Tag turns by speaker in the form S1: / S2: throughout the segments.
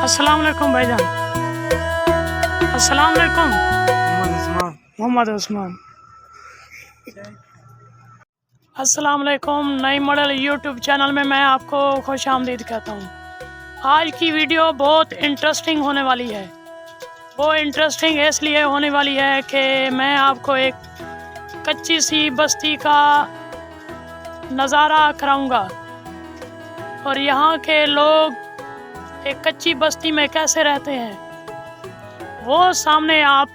S1: अस्सलाम वालेकुम भाईजान। अस्सलाम वालेकुम। मोहम्मद उस्मान। अस्सलाम वालेकुम। नई मॉडल यूट्यूब चैनल में मैं आपको खुश आमदीद कहता हूँ। आज की वीडियो बहुत इंटरेस्टिंग होने वाली है। वो इंटरेस्टिंग इसलिए होने वाली है कि मैं आपको एक कच्ची सी बस्ती का नज़ारा कराऊंगा और यहाँ के लोग एक कच्ची बस्ती में कैसे रहते हैं। वो सामने आप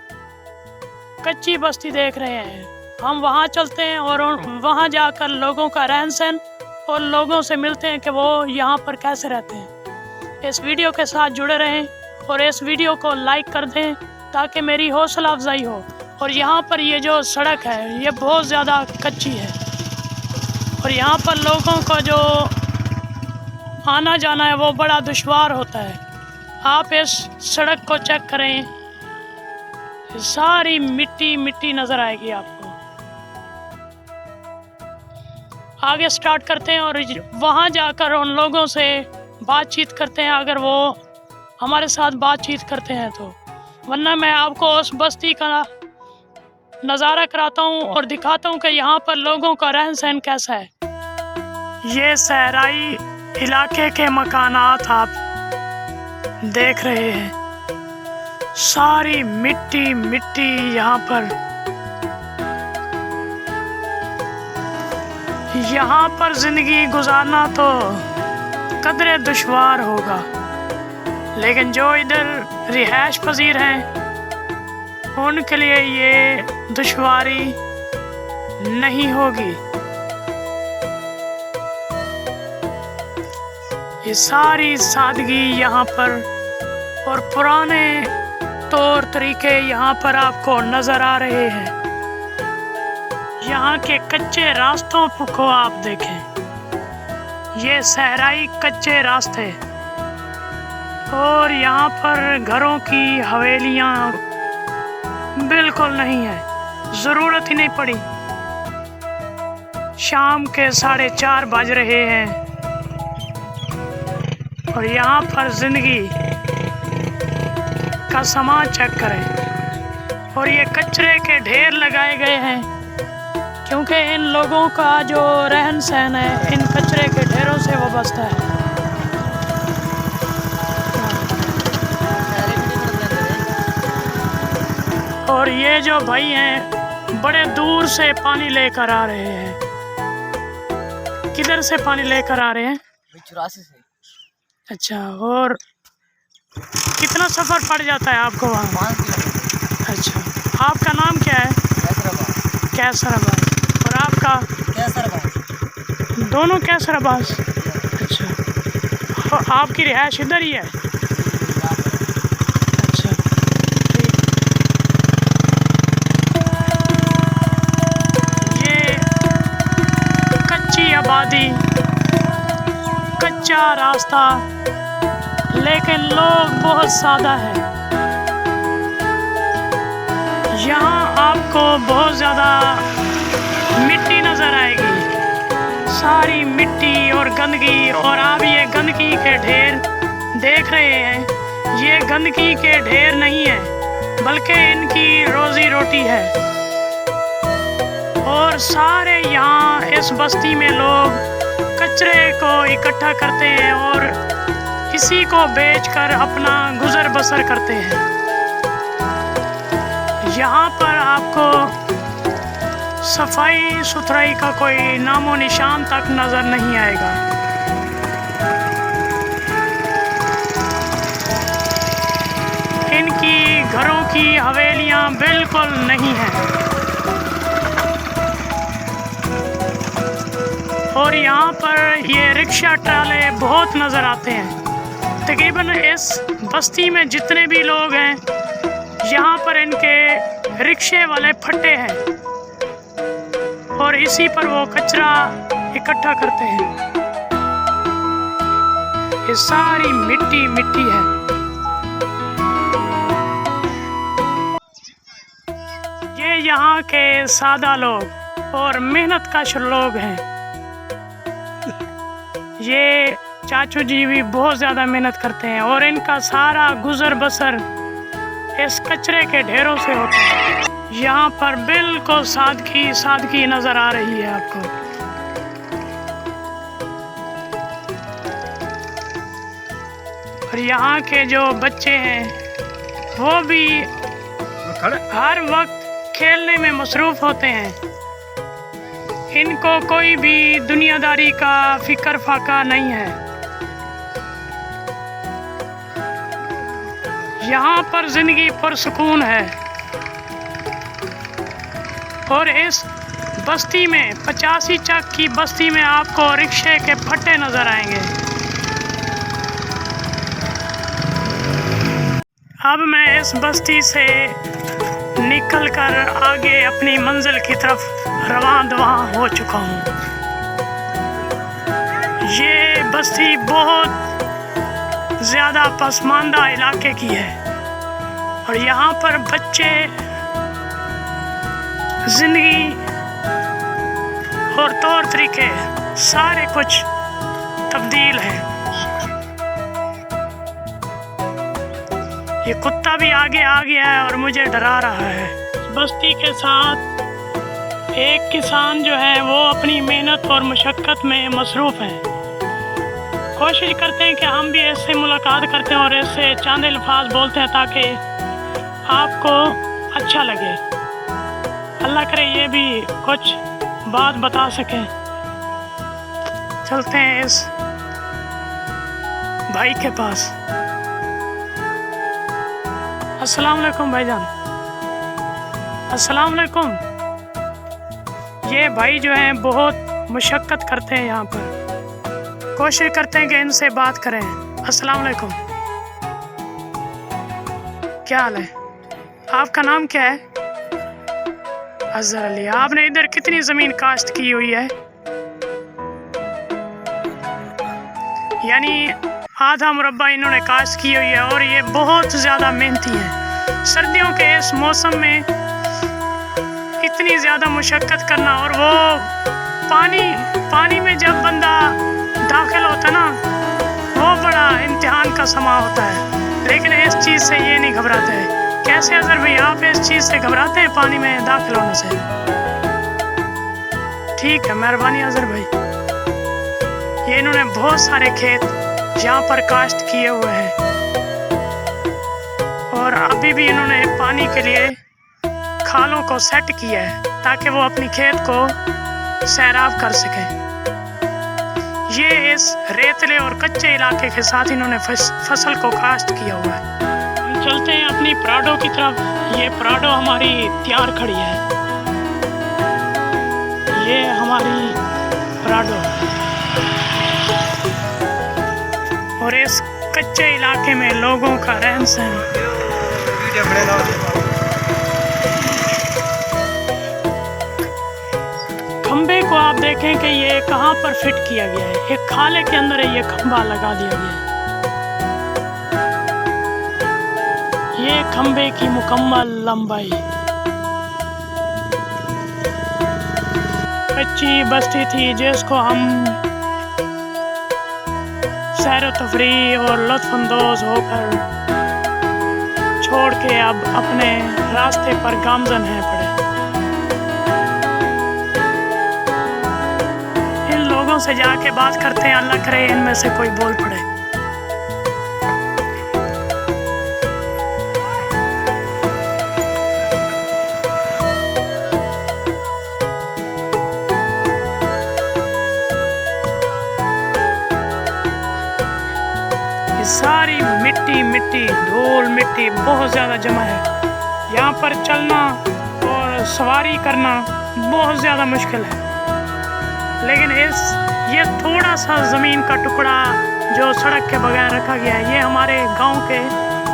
S1: कच्ची बस्ती देख रहे हैं। हम वहाँ चलते हैं और वहाँ जाकर लोगों का रहन सहन और लोगों से मिलते हैं कि वो यहाँ पर कैसे रहते हैं। इस वीडियो के साथ जुड़े रहें और इस वीडियो को लाइक कर दें ताकि मेरी हौसला अफजाई हो। और यहाँ पर ये जो सड़क है ये बहुत ज़्यादा कच्ची है और यहाँ पर लोगों को जो आना जाना है वो बड़ा दुश्वार होता है। आप इस सड़क को चेक करें, सारी मिट्टी मिट्टी नज़र आएगी आपको। आगे स्टार्ट करते हैं और वहाँ जाकर उन लोगों से बातचीत करते हैं, अगर वो हमारे साथ बातचीत करते हैं तो। वरना मैं आपको उस बस्ती का नज़ारा कराता हूँ और दिखाता हूँ कि यहाँ पर लोगों का रहन सहन कैसा है। ये सहराई इलाके के मकानात आप देख रहे हैं, सारी मिट्टी मिट्टी यहाँ पर। यहाँ पर जिंदगी गुजारना तो कदरे दुश्वार होगा, लेकिन जो इधर रिहाइश पजीर हैं उनके लिए ये दुश्वारी नहीं होगी। ये सारी सादगी यहाँ पर और पुराने तौर तरीके यहाँ पर आपको नज़र आ रहे हैं। यहाँ के कच्चे रास्तों को आप देखें, ये सहराई कच्चे रास्ते और यहाँ पर घरों की हवेलियाँ बिल्कुल नहीं है, ज़रूरत ही नहीं पड़ी। शाम के 4:30 बज रहे हैं और यहाँ पर जिंदगी का सामान चेक करें और ये कचरे के ढेर लगाए गए हैं, क्योंकि इन लोगों का जो रहन सहन है इन कचरे के ढेरों से वाबस्ता है। और ये जो भाई हैं बड़े दूर से पानी लेकर आ रहे हैं। किधर से पानी लेकर आ रहे हैं?
S2: 84 से।
S1: अच्छा, और कितना सफ़र पड़ जाता है आपको वहाँ?
S2: 5 किलोमीटर।
S1: अच्छा, आपका नाम क्या है? कैसराबाद। और आपका?
S2: कैसराबाद।
S1: दोनों कैसराबाद। अच्छा, और आपकी रिहाइश इधर ही है? अच्छा, ये कच्ची आबादी, कच्चा रास्ता, लेकिन लोग बहुत सादा है। यहाँ आपको बहुत ज़्यादा मिट्टी नज़र आएगी, सारी मिट्टी और गंदगी। और आप ये गंदगी के ढेर देख रहे हैं, ये गंदगी के ढेर नहीं है बल्कि इनकी रोज़ी रोटी है। और सारे यहाँ इस बस्ती में लोग कचरे को इकट्ठा करते हैं और किसी को बेचकर अपना गुजर बसर करते हैं। यहाँ पर आपको सफाई सुथराई का कोई नामो निशान तक नज़र नहीं आएगा। इनकी घरों की हवेलियाँ बिल्कुल नहीं हैं। और यहाँ पर ये रिक्शा ट्राले बहुत नज़र आते हैं। तकरीबन इस बस्ती में जितने भी लोग हैं यहाँ पर इनके रिक्शे वाले फट्टे हैं और इसी पर वो कचरा इकट्ठा करते हैं। ये सारी मिट्टी मिट्टी है। ये यहाँ के सादा लोग और मेहनत कश लोग हैं। ये चाचू जी भी बहुत ज़्यादा मेहनत करते हैं और इनका सारा गुजर बसर इस कचरे के ढेरों से होता है। यहाँ पर बिल्कुल सादगी सादगी नज़र आ रही है आपको। और यहाँ के जो बच्चे हैं वो भी हर वक्त खेलने में मसरूफ़ होते हैं। इनको कोई भी दुनियादारी का फिक्र फाका नहीं है। यहाँ पर जिंदगी पुरसुकून है। और इस बस्ती में 85 चक की बस्ती में आपको रिक्शे के फट्टे नजर आएंगे। अब मैं इस बस्ती से निकलकर आगे अपनी मंजिल की तरफ रवां दवां हो चुका हूँ। ये बस्ती बहुत ज़्यादा पसमानदा इलाके की है और यहाँ पर बच्चे जिंदगी और तौर तरीके सारे कुछ तब्दील हैं। ये कुत्ता भी आगे आ गया है और मुझे डरा रहा है। बस्ती के साथ एक किसान जो है वो अपनी मेहनत और मशक्क़त में मसरूफ़ हैं। कोशिश करते हैं कि हम भी इससे मुलाकात करते हैं और इससे चंद अल्फाज बोलते हैं ताकि आपको अच्छा लगे। अल्लाह करे ये भी कुछ बात बता सकें। चलते हैं इस भाई के पास। अस्सलाम वालेकुम भाईजान। अस्सलाम वालेकुम। ये भाई जो हैं बहुत मुशक्क़त करते हैं यहाँ पर। कोशिश करते हैं कि इनसे बात करें। अस्सलाम वालेकुम। क्या हाल है? आपका नाम क्या है? अजहर अली। आपने इधर कितनी ज़मीन काश्त की हुई है? यानी आधा मुरब्बा इन्होंने काश्त की हुई है और ये बहुत ज़्यादा मेहनती हैं। सर्दियों के इस मौसम में इतनी ज़्यादा मुशक्क़त करना और वो पानी में जब बंदा दाखिल होता है ना, वो बड़ा इम्तिहान का समा होता है। लेकिन इस चीज़ से ये नहीं घबराते हैं। कैसे अजहर भाई आप इस चीज़ से घबराते हैं पानी में दाखिल होने से? ठीक है, मेहरबानी अजहर भाई। ये इन्होंने बहुत सारे खेत यहाँ पर काश्त किए हुए हैं और अभी भी इन्होंने पानी के लिए खालों को सेट किया है ताकि वो अपनी खेत को सैराब कर सकें। ये इस रेतले और कच्चे इलाके के साथ इन्होंने फसल को काश्त किया हुआ है। हम चलते हैं अपनी प्राडो की तरफ। ये प्राडो हमारी तैयार खड़ी है। ये हमारी प्राडो और इस कच्चे इलाके में लोगों का रहन सहन। खंबे को आप देखें कि ये कहाँ पर फिट किया गया है। एक खाले के अंदर ये खंबा लगा दिया गया है। ये खंबे की मुकम्मल लंबाई। कच्ची बस्ती थी जिसको हम सैर तफरी और लुत्फ़अंदोज़ होकर छोड़ के अब अपने रास्ते पर गामज़न हैं पड़े। इन लोगों से जाके बात करते हैं, अल्लाह करे इनमें से कोई बोल पड़े। सारी मिट्टी धूल मिट्टी बहुत ज़्यादा जमा है। यहाँ पर चलना और सवारी करना बहुत ज़्यादा मुश्किल है। लेकिन ये थोड़ा सा ज़मीन का टुकड़ा जो सड़क के बगैर रखा गया है, ये हमारे गांव के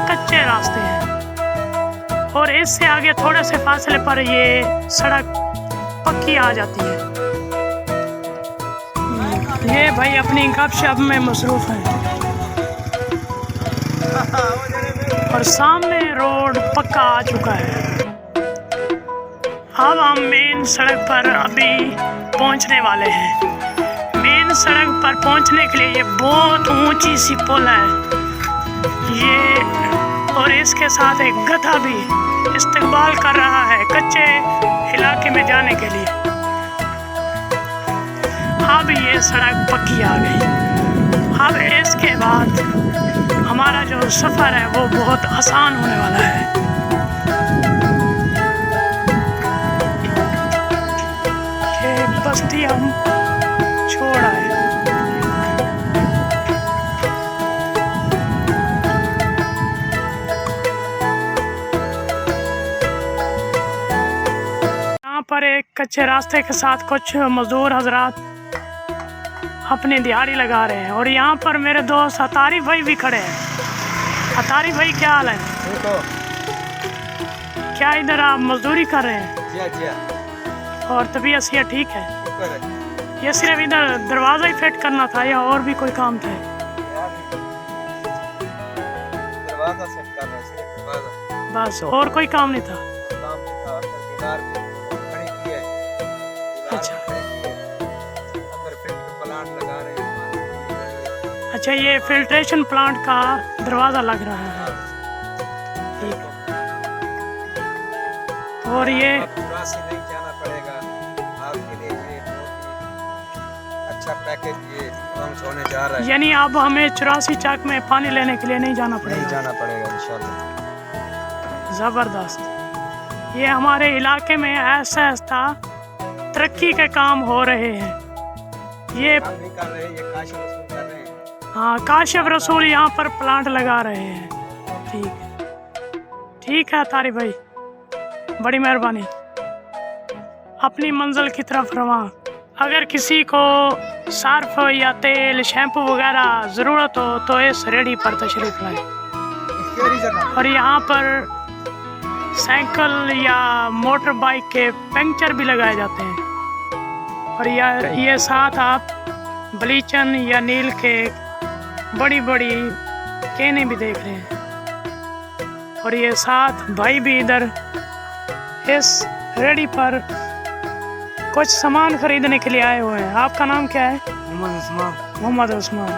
S1: कच्चे रास्ते हैं और इससे आगे थोड़े से फासले पर ये सड़क पक्की आ जाती है। ये भाई अपनी गपशप में मसरूफ़ हैं और सामने रोड पक्का आ चुका है। अब हम मेन सड़क पर अभी पहुंचने वाले हैं। मेन मेन सड़क पर पहुंचने के लिए ये बहुत ऊंची सी पुल है ये, और इसके साथ एक गधा भी इस्तेमाल कर रहा है कच्चे इलाके में जाने के लिए। अब ये सड़क पक्की आ गई। अब इसके बाद हमारा जो सफ़र है वो बहुत आसान होने वाला है। ये बस्ती हम छोड़ आए। यहाँ पर एक कच्चे रास्ते के साथ कुछ मजदूर हजरात अपनी दिहाड़ी लगा रहे हैं, और यहाँ पर मेरे दोस्त अतारी भाई भी खड़े हैं। अतारी भाई क्या हाल है? क्या इधर आप मजदूरी कर रहे हैं?
S2: जी।
S1: और तबीयत से ठीक है? ये सिर्फ इधर दरवाज़ा ही फिट करना था या और भी कोई काम था?
S2: दरवाजा सेट कर रहे हैं, दरवाजा
S1: बस, और कोई काम नहीं था?
S2: काम था, दीवार खड़ी की है।
S1: अच्छा
S2: अंदर फिल्टर प्लांट लगा रहे हैं।
S1: अच्छा, ये फिल्ट्रेशन प्लांट का दरवाज़ा लग रहा है। ठीक है। और ये
S2: से नहीं जाना पड़ेगा आपके लिए, ये बहुत ही अच्छा पैकेज ये लॉन्च होने जा रहा है।
S1: यानी अब हमें 84 चक में पानी लेने के लिए नहीं जाना पड़ेगा?
S2: नहीं जाना पड़ेगा इंशाल्लाह।
S1: ज़बरदस्त। ये हमारे इलाके में ऐसा तरक्की के काम हो रहे हैं। ये
S2: काम नहीं कर रहे, ये काशिफ रसूल कर रहे हैं।
S1: हाँ, काशिफ रसूल यहाँ पर प्लांट लगा रहे हैं। ठीक है तारी भाई, बड़ी मेहरबानी। अपनी मंजिल की तरफ रवां। अगर किसी को सर्फ या तेल शैम्पू वगैरह ज़रूरत हो तो इस रेडी पर तशरीफ़ लाएं। और यहाँ पर साइकिल या मोटर बाइक के पंक्चर भी लगाए जाते हैं। और ये साथ आप बलीचन या नील के बड़ी बड़ी केने भी देख रहे हैं। और ये साथ भाई भी इधर इस रेडी पर कुछ सामान खरीदने के लिए आए हुए हैं। आपका नाम क्या है?
S2: मोहम्मद उस्मान।
S1: मोहम्मद उस्मान।